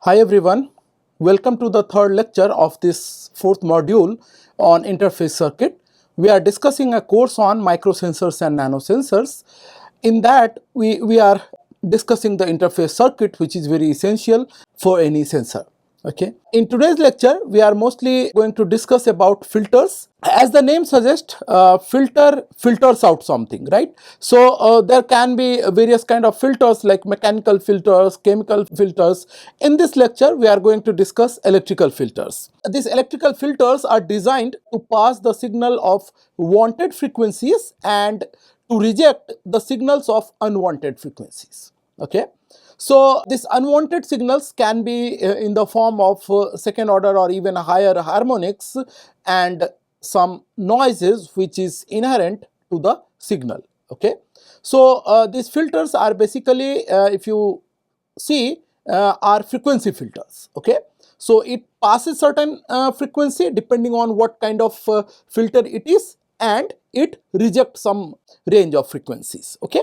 Hi everyone, welcome to the third lecture of this fourth module on interface circuit. We are discussing a course on microsensors and nanosensors. In that, we are discussing the interface circuit, which is very essential for any sensor. Okay. In today's lecture, we are mostly going to discuss about filters. As the name suggests, filter filters out something, right? So there can be various kind of filters like mechanical filters, chemical filters. In this lecture, we are going to discuss electrical filters. These electrical filters are designed to pass the signal of wanted frequencies and to reject the signals of unwanted frequencies. Okay. So these unwanted signals can be in the form of second order or even higher harmonics and some noises which is inherent to the signal. Okay. So these filters are basically, if you see, are frequency filters. Okay. So it passes certain frequency depending on what kind of filter it is, and it rejects some range of frequencies. Okay.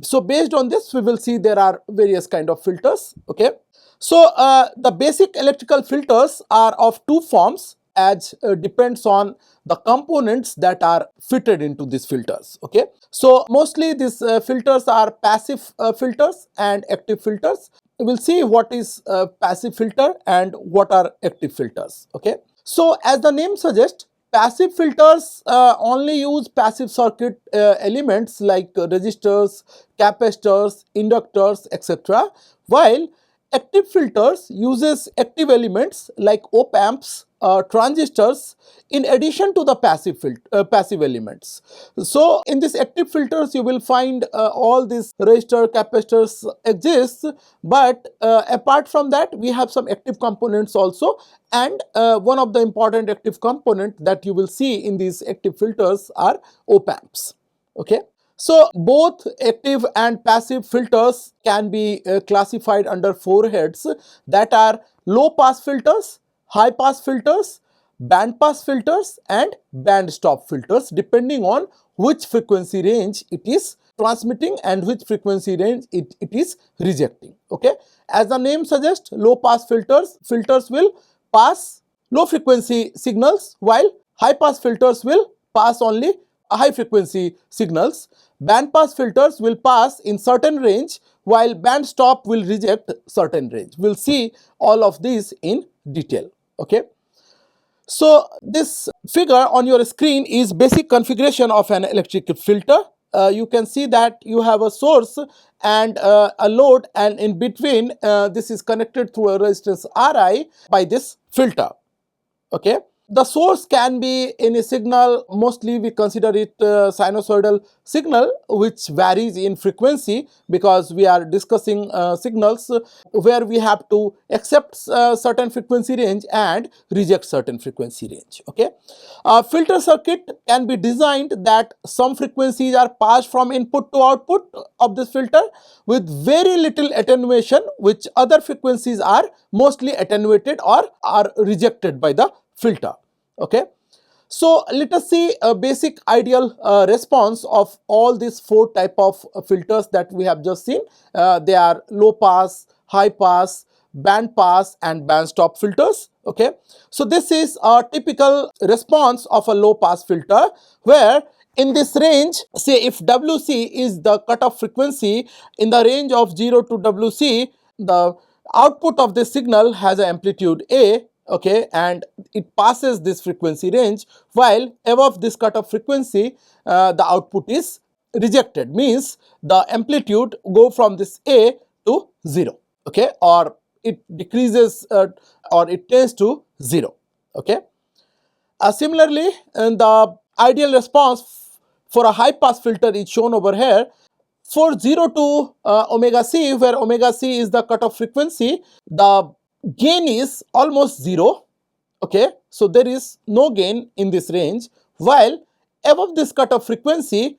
So based on this, we will see there are various kind of filters. Okay. So the basic electrical filters are of two forms, as depends on the components that are fitted into these filters. Okay. So mostly these filters are passive filters and active filters. We will see what is passive filter and what are active filters. Okay. So as the name suggests, passive filters only use passive circuit elements like resistors, capacitors, inductors, etc. While active filters uses active elements like op amps, transistors, in addition to the passive elements. So in these active filters, you will find all these resistor, capacitors exist, but apart from that, we have some active components also, and one of the important active component that you will see in these active filters are op amps. Okay. So both active and passive filters can be classified under four heads, that are low pass filters, high pass filters, band pass filters and band stop filters, depending on which frequency range it is transmitting and which frequency range it is rejecting. Okay. As the name suggests, low pass filters will pass low frequency signals, while high pass filters will pass only high frequency signals. Band pass filters will pass in certain range, while band stop will reject certain range. We'll see all of these in detail. Okay. So this figure on your screen is basic configuration of an electric filter. You can see that you have a source and a load, and in between this is connected through a resistance Ri by this filter. Okay. The source can be any signal. Mostly we consider it sinusoidal signal, which varies in frequency, because we are discussing signals where we have to accept certain frequency range and reject certain frequency range. Okay. Filter circuit can be designed that some frequencies are passed from input to output of this filter with very little attenuation, which other frequencies are mostly attenuated or are rejected by the filter. Okay. So let us see a basic ideal response of all these four type of filters that we have just seen. They are low pass, high pass, band pass and band stop filters. Okay. So this is a typical response of a low pass filter, where in this range, say if WC is the cutoff frequency, in the range of 0 to WC, the output of this signal has an amplitude A. Okay, and it passes this frequency range, while above this cutoff frequency the output is rejected, means the amplitude go from this A to 0. Okay, or it decreases or it tends to 0. Okay. Similarly, the ideal response for a high pass filter is shown over here. For 0 to omega c, where omega c is the cutoff frequency, the gain is almost 0. Okay. So there is no gain in this range, while above this cutoff frequency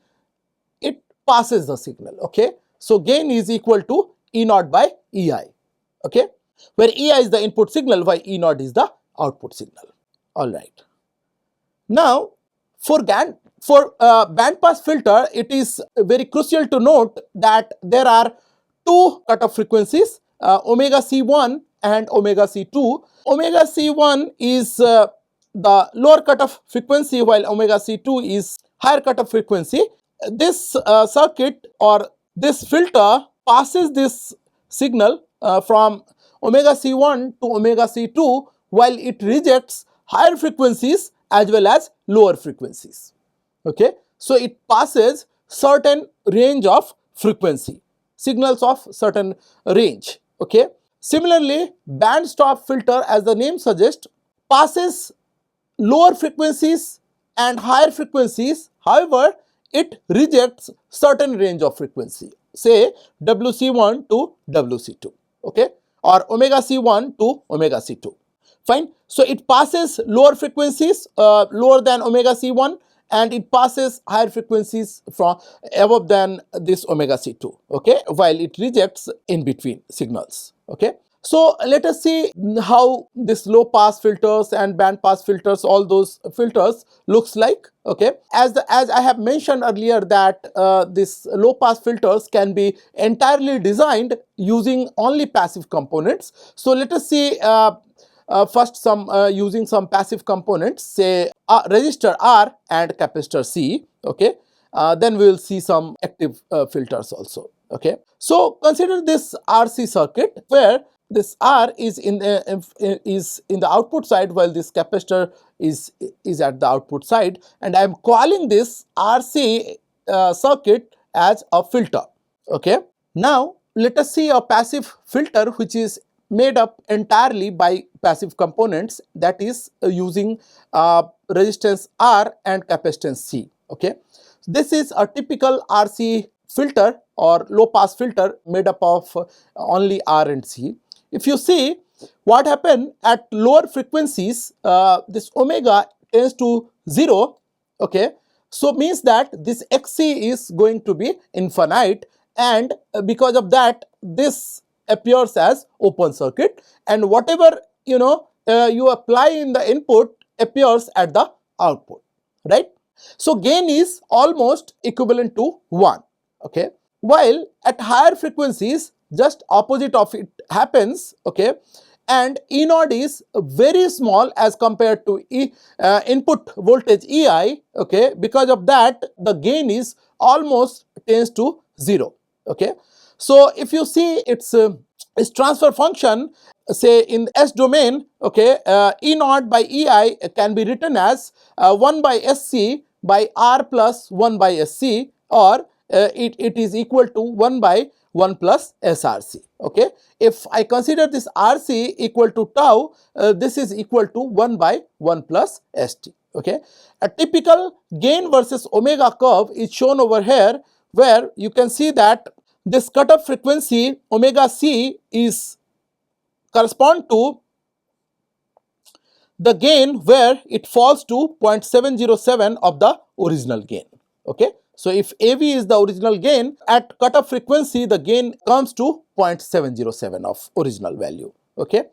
it passes the signal. Okay. So gain is equal to E naught by Ei. Okay. Where Ei is the input signal, while E naught is the output signal. All right. Now for band pass filter, it is very crucial to note that there are two cutoff frequencies, omega c1 and omega C2. Omega C1 is the lower cutoff frequency, while omega C2 is higher cutoff frequency. This circuit or this filter passes this signal from omega C1 to omega C2, while it rejects higher frequencies as well as lower frequencies. Okay, so it passes certain range of frequency, signals of certain range. Okay, similarly, band stop filter, as the name suggests, passes lower frequencies and higher frequencies. However, it rejects certain range of frequency, say WC1 to WC2, okay, or omega C1 to omega C2. Fine. So it passes lower frequencies lower than omega C1, and it passes higher frequencies from above than this omega C2, okay, while it rejects in between signals. Okay. So let us see how this low pass filters and band pass filters, all those filters looks like. Okay, as I have mentioned earlier that this low pass filters can be entirely designed using only passive components. So let us see first some using some passive components, say resistor R and capacitor C. Okay, then we will see some active filters also. Okay, so consider this RC circuit where this R is in the output side, while this capacitor is at the output side, and I am calling this RC circuit as a filter. Okay, now let us see a passive filter which is made up entirely by passive components, that is using resistance R and capacitance C. Okay, this is a typical RC filter or low pass filter made up of only R and C. If you see what happened at lower frequencies, this omega tends to 0. Okay, so means that this XC is going to be infinite, and because of that this appears as open circuit, and whatever you apply in the input appears at the output, right? So gain is almost equivalent to 1. Okay, while at higher frequencies just opposite of it happens. Okay, and E naught is very small as compared to input voltage EI. Okay, because of that the gain is almost tends to 0. Okay, so if you see its transfer function, say in S domain, okay, E naught by EI can be written as 1 by SC by R plus 1 by SC, or it is equal to 1 by 1 plus SRC. Okay, if I consider this RC equal to tau, this is equal to 1 by 1 plus ST. Okay, a typical gain versus omega curve is shown over here, where you can see that this cutoff frequency omega C is correspond to the gain, where it falls to 0.707 of the original gain. Okay, so if AV is the original gain, at cutoff frequency the gain comes to 0.707 of original value. Okay,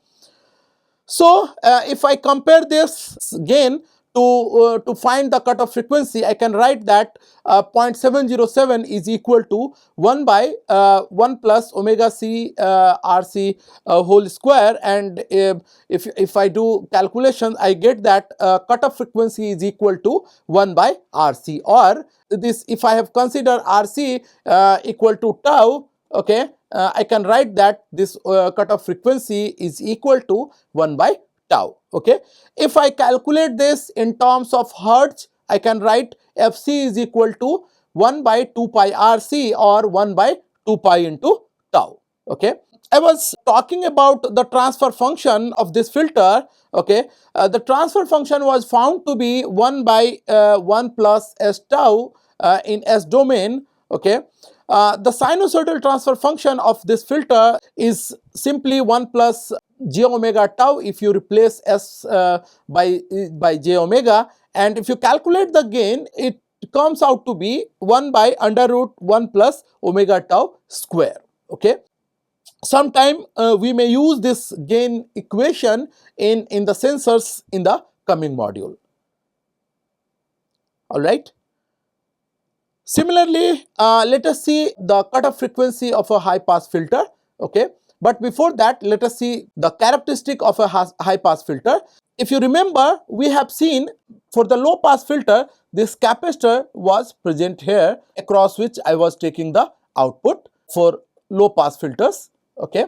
so if I compare this gain to find the cutoff frequency, I can write that 0.707 is equal to 1 by 1 plus omega C RC whole square, and if I do calculation, I get that cutoff frequency is equal to 1 by RC, or this, if I have considered RC equal to tau, okay, I can write that this cutoff frequency is equal to 1 by tau. Okay, if I calculate this in terms of hertz, I can write Fc is equal to 1 by 2 pi RC, or 1 by 2 pi into tau. Okay, I was talking about the transfer function of this filter. Okay, the transfer function was found to be 1 by 1 plus S tau in S domain. Okay, the sinusoidal transfer function of this filter is simply 1 plus j omega tau if you replace S by j omega, and if you calculate the gain, it comes out to be 1 by under root 1 plus omega tau square. Okay, sometime we may use this gain equation in the sensors in the coming module. All right. Similarly, let us see the cutoff frequency of a high pass filter. Okay, But before that, let us see the characteristic of a high pass filter. If you remember, we have seen for the low pass filter, this capacitor was present here, across which I was taking the output for low pass filters. Okay.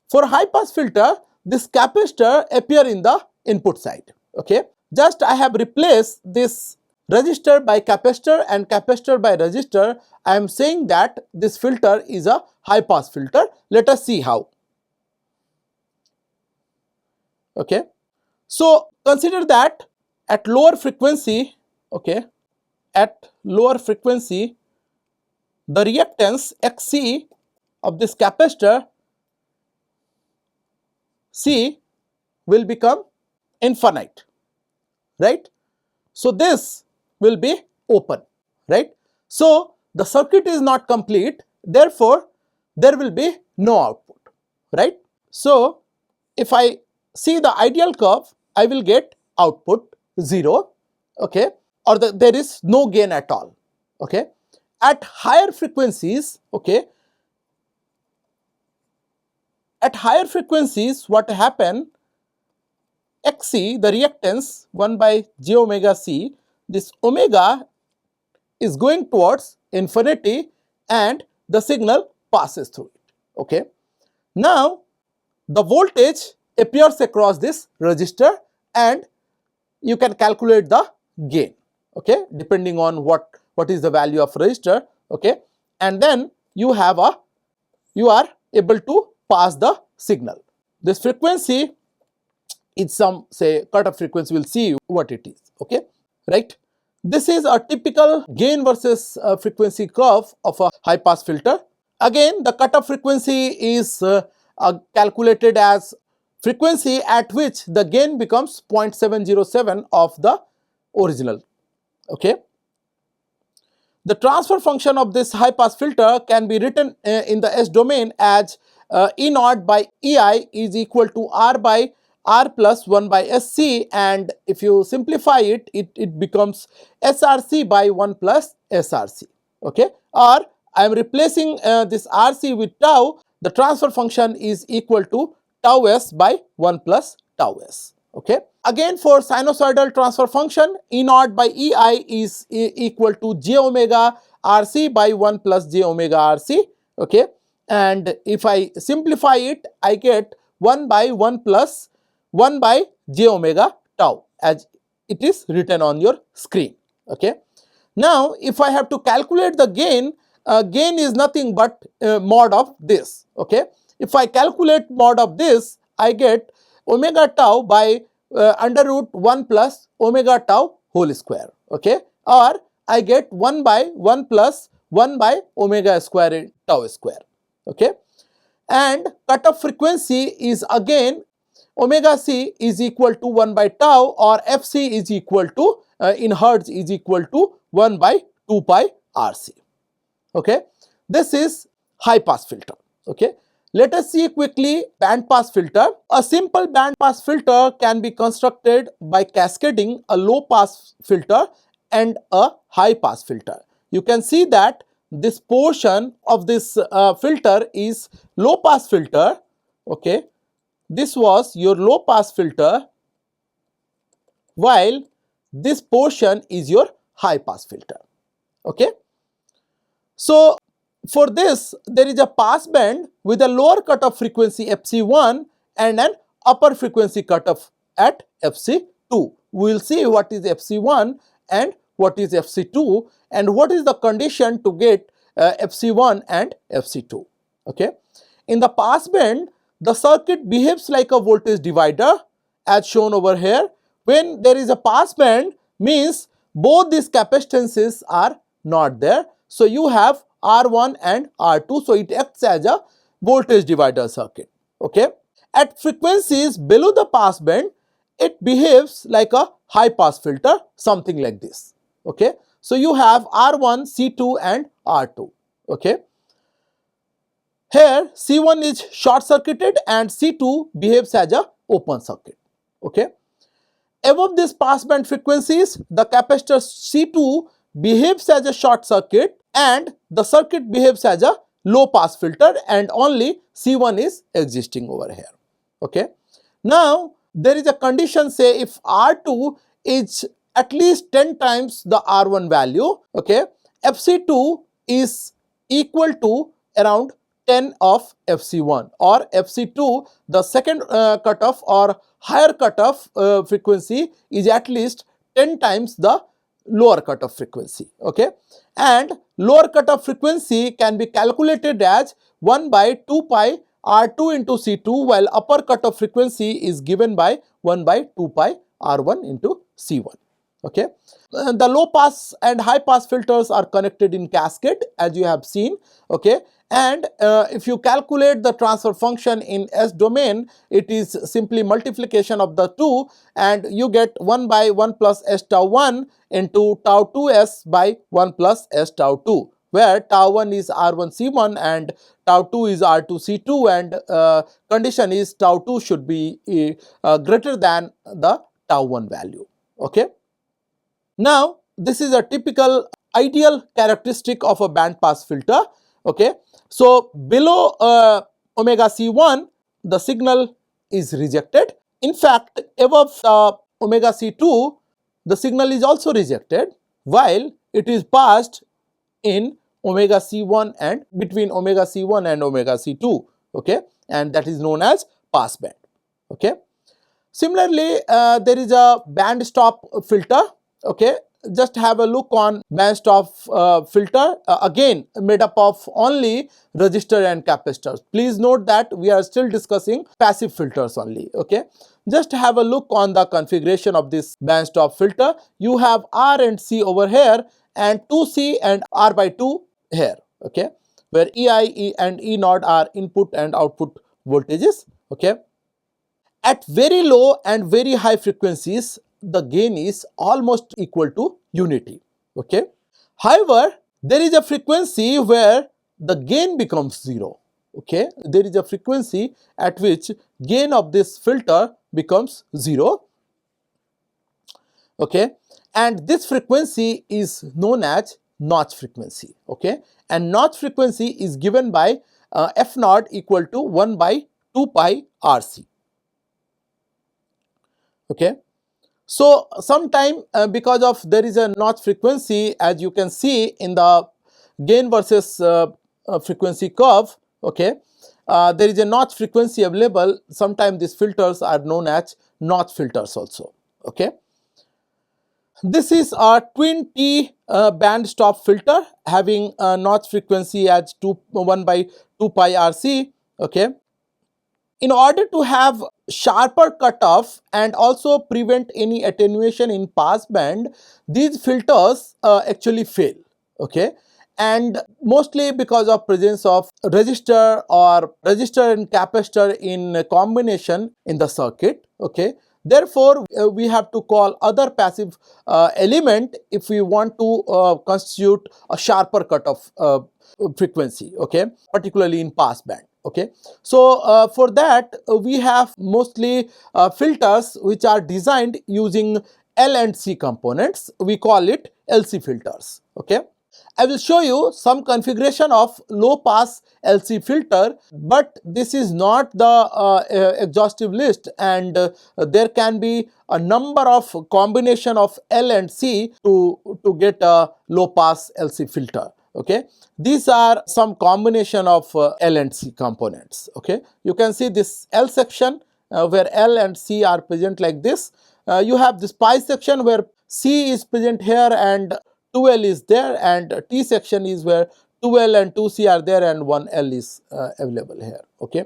For high pass filter, this capacitor appear in the input side. Okay. Just I have replaced this resistor by capacitor and capacitor by resistor. I am saying that this filter is a high pass filter. Let us see how. Okay. So consider that at lower frequency, okay, at lower frequency, the reactance Xc of this capacitor C will become infinite, right? So this will be open, right? So the circuit is not complete, therefore there will be no output, right? So if I see the ideal curve, I will get output 0, okay, or there is no gain at all, okay. At higher frequencies, okay, at higher frequencies what happen, Xc, the reactance 1 by j omega c, this omega is going towards infinity and the signal passes through it, okay. Now the voltage appears across this resistor and you can calculate the gain, okay, depending on what is the value of resistor, okay, and then you are able to pass the signal. This frequency is some, say, cutoff frequency, we'll see what it is, okay, right. This is a typical gain versus frequency curve of a high pass filter. Again, the cutoff frequency is calculated as frequency at which the gain becomes 0.707 of the original, okay. The transfer function of this high pass filter can be written in the S domain as E naught by EI is equal to R by R plus 1 by SC, and if you simplify it, it becomes SRC by 1 plus SRC, okay. Or I am replacing this RC with tau. The transfer function is equal to tau s by 1 plus tau s, okay. Again, for sinusoidal transfer function, E naught by EI is equal to j omega RC by 1 plus j omega RC, okay. And if I simplify it, I get 1 by 1 plus 1 by j omega tau as it is written on your screen, okay. Now if I have to calculate the gain, gain is nothing but mod of this, okay. If I calculate mod of this, I get omega tau by under root 1 plus omega tau whole square, okay, or I get 1 by 1 plus 1 by omega square in tau square, okay. And cutoff frequency is again omega c is equal to 1 by tau, or fc is equal to in hertz is equal to 1 by 2 pi rc, okay. This is high pass filter, okay. Let us see quickly band pass filter. A simple band pass filter can be constructed by cascading a low pass filter and a high pass filter. You can see that this portion of this filter is low pass filter, okay. This was your low pass filter, while this portion is your high pass filter, okay. So for this, there is a pass band with a lower cutoff frequency fc1 and an upper frequency cutoff at fc2. We will see what is fc1 and what is fc2 and what is the condition to get fc1 and fc2, okay. In the pass band, the circuit behaves like a voltage divider as shown over here. When there is a pass band, means both these capacitances are not there. So you have R1 and R2, so it acts as a voltage divider circuit, okay. At frequencies below the pass band, it behaves like a high pass filter, something like this, okay. So you have R1, C2 and R2, okay. Here C1 is short circuited and C2 behaves as a open circuit, okay. Above this pass band frequencies, the capacitor C2 behaves as a short circuit and the circuit behaves as a low pass filter and only C1 is existing over here. Okay. Now there is a condition, say if R2 is at least 10 times the R1 value, okay, FC2 is equal to around 10 of FC1, or FC2, the second cutoff or higher cutoff frequency is at least 10 times the lower cutoff frequency. Okay, and lower cutoff frequency can be calculated as 1 by 2 pi R2 into C2, while upper cutoff frequency is given by 1 by 2 pi R1 into C1. Okay, the low pass and high pass filters are connected in cascade, as you have seen. Okay, and if you calculate the transfer function in S domain, it is simply multiplication of the two, and you get 1 by 1 plus S tau 1 into tau 2S by 1 plus S tau 2, where tau 1 is R1 C1 and tau 2 is R2 C2, and condition is tau 2 should be greater than the tau 1 value. Okay. Now this is a typical ideal characteristic of a band pass filter. Okay, so below omega C1 the signal is rejected. In fact, above omega C2 the signal is also rejected, while it is passed in omega C1 and between omega C1 and omega C2. Okay, and that is known as pass band. Okay. Similarly, there is a band stop filter. Okay, just have a look on band stop filter, again made up of only resistor and capacitors. Please note that we are still discussing passive filters only. Okay, just have a look on the configuration of this band stop filter. You have R and C over here and 2C and R by 2 here. Okay, where EI and E naught are input and output voltages. Okay. At very low and very high frequencies, the gain is almost equal to unity. Okay. However, there is a frequency where the gain becomes 0. Okay. There is a frequency at which gain of this filter becomes 0. Okay. And this frequency is known as notch frequency. Okay. And notch frequency is given by F naught equal to 1 by 2 pi RC. Okay. So sometime because of there is a notch frequency, as you can see in the gain versus frequency curve. Okay, there is a notch frequency available. Sometimes these filters are known as notch filters also. Okay, this is a twin T band stop filter having a notch frequency as 1 by 2 pi RC. Okay. In order to have sharper cutoff and also prevent any attenuation in pass band, these filters actually fail. Okay, and mostly because of presence of resistor or resistor and capacitor in combination in the circuit. Okay, therefore we have to call other passive element if we want to constitute a sharper cutoff frequency. Okay, particularly in pass band. Okay, so for that we have mostly filters which are designed using L and C components. We call it LC filters. Okay, I will show you some configuration of low pass LC filter, but this is not the exhaustive list, and there can be a number of combination of L and C to get a low pass LC filter. Okay, these are some combination of L and C components. Okay, you can see this L section where L and C are present like this. You have this pi section where C is present here and 2L is there, and T section is where 2L and 2C are there and 1L is available here. Okay,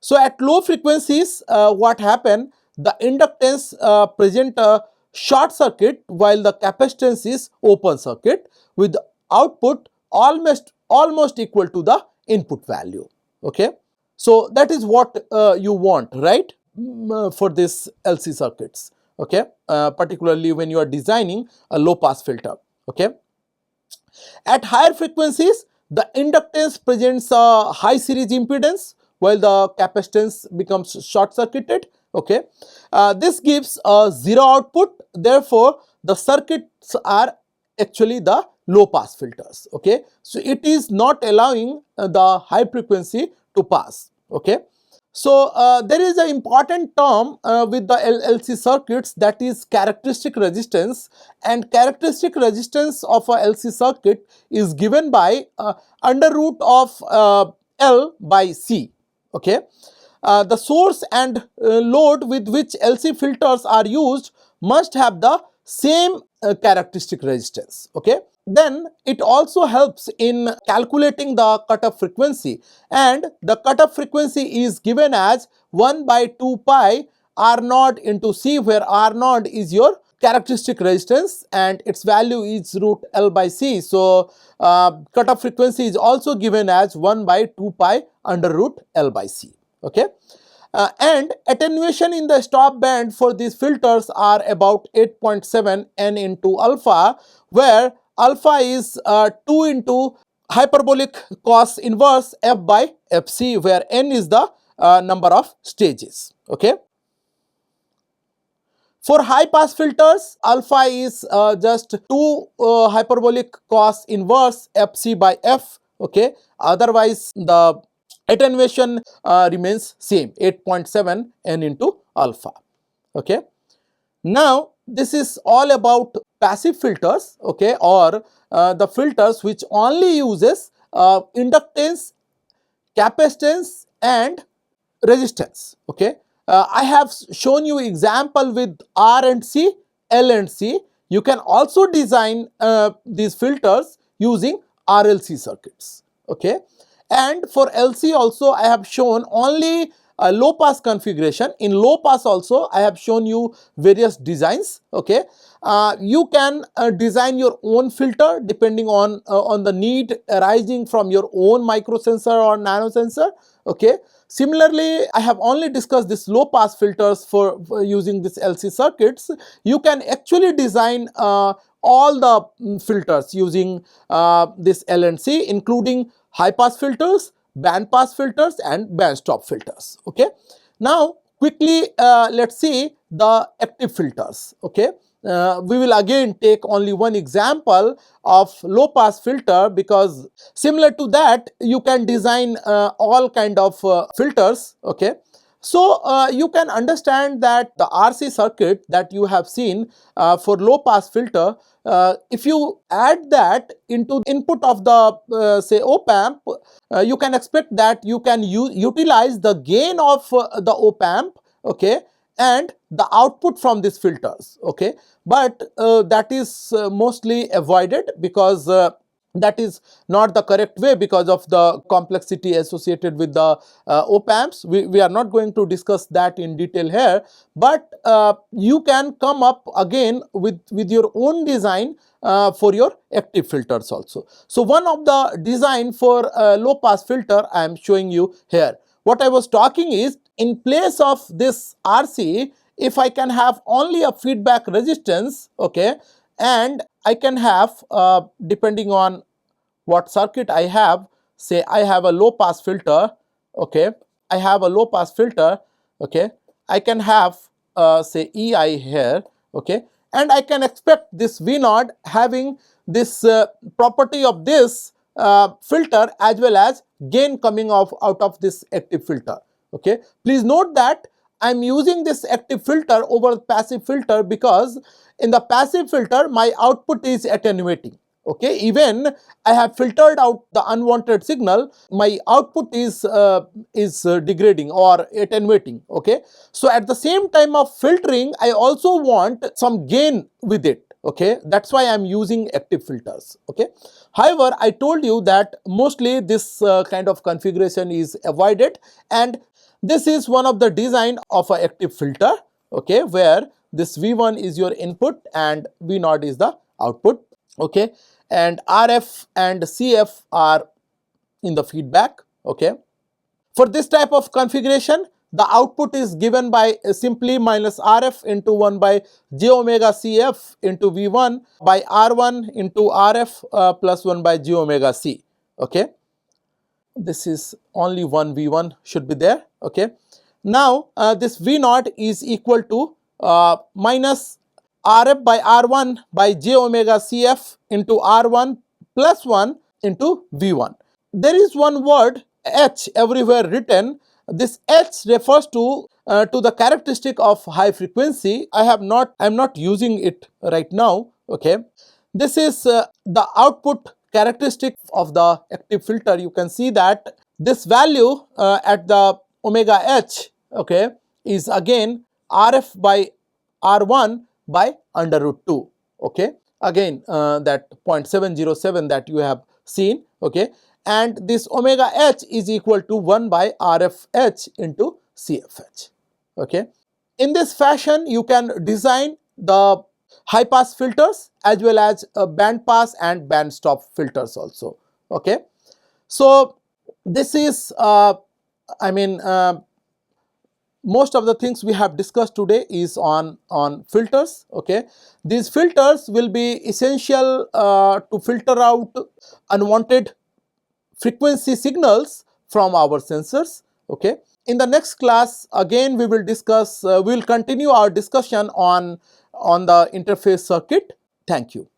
so at low frequencies what happen, the inductance present a short circuit while the capacitance is open circuit with output almost equal to the input value. Okay, so that is what you want, right, for this LC circuits. Okay, particularly when you are designing a low pass filter. Okay, at higher frequencies the inductance presents a high series impedance while the capacitance becomes short circuited. Okay, this gives a zero output, therefore the circuits are actually the low pass filters. Okay, so it is not allowing the high frequency to pass. Okay, so there is an important term with the LC circuits, that is characteristic resistance, and characteristic resistance of a LC circuit is given by under root of L by C. Okay, the source and load with which LC filters are used must have the same characteristic resistance. Okay, then it also helps in calculating the cutoff frequency, and the cutoff frequency is given as 1 by 2 pi R naught into C, where R naught is your characteristic resistance and its value is root L by C. So cutoff frequency is also given as 1 by 2 pi under root L by C. Okay, and attenuation in the stop band for these filters are about 8.7 n into alpha, where alpha is 2 into hyperbolic cos inverse f by fc, where n is the number of stages. Okay, for high pass filters, alpha is just 2 hyperbolic cos inverse fc by f. Okay, otherwise the attenuation remains same, 8.7 n into alpha. Okay, now this is all about passive filters, okay, or the filters which only uses inductance, capacitance and resistance. Okay, I have shown you example with R and C, L and C. You can also design these filters using RLC circuits. Okay, and for LC also I have shown only a low pass configuration. In low pass also I have shown you various designs. Okay, you can design your own filter depending on the need arising from your own microsensor or nanosensor. Okay, similarly I have only discussed this low pass filters for using this LC circuits. You can actually design all the filters using this L and C, including high pass filters, band pass filters and band stop filters. Okay, now quickly let's see the active filters. Okay, we will again take only one example of low pass filter, because similar to that you can design all kind of filters. Okay, so you can understand that the RC circuit that you have seen for low pass filter, if you add that into input of the say op amp, you can expect that you can utilize the gain of the op amp. Okay, and the output from these filters. Okay, but that is mostly avoided, because that is not the correct way because of the complexity associated with the op amps. We are not going to discuss that in detail here, but you can come up again with your own design for your active filters also. So one of the design for low pass filter I am showing you here. What I was talking is, in place of this RC, if I can have only a feedback resistance, okay, and I can have depending on what circuit I have, say I have a low pass filter. Okay, I have a low pass filter. Okay, I can have say EI here. Okay, and I can expect this V naught having this property of this filter as well as gain coming out of this active filter. Okay, please note that I am using this active filter over passive filter, because in the passive filter my output is attenuating. Okay, even I have filtered out the unwanted signal, my output is degrading or attenuating. Okay, so at the same time of filtering I also want some gain with it. Okay, that's why I'm using active filters. Okay, however I told you that mostly this kind of configuration is avoided, and this is one of the design of an active filter. Okay, where this V1 is your input and V0 is the output. Okay, and RF and CF are in the feedback. Okay, for this type of configuration the output is given by simply minus RF into 1 by j omega CF into V1 by R1 into RF plus 1 by j omega C. Okay, this is only one V1 should be there. Okay, now this V0 is equal to minus Rf by R1 by j omega Cf into R1 plus 1 into V1. There is one word H everywhere written. This H refers to the characteristic of high frequency. I am not using it right now. Okay, this is the output characteristic of the active filter. You can see that this value at the omega H, okay, is again Rf by R1 by under root 2. Okay, again that 0.707 that you have seen. Okay, and this omega H is equal to 1 by Rfh into Cfh. Okay, in this fashion you can design the high pass filters as well as band pass and band stop filters also. Okay, so this is most of the things we have discussed today is on filters. Okay, these filters will be essential to filter out unwanted frequency signals from our sensors. Okay, in the next class again we will discuss we will continue our discussion on the interface circuit. Thank you.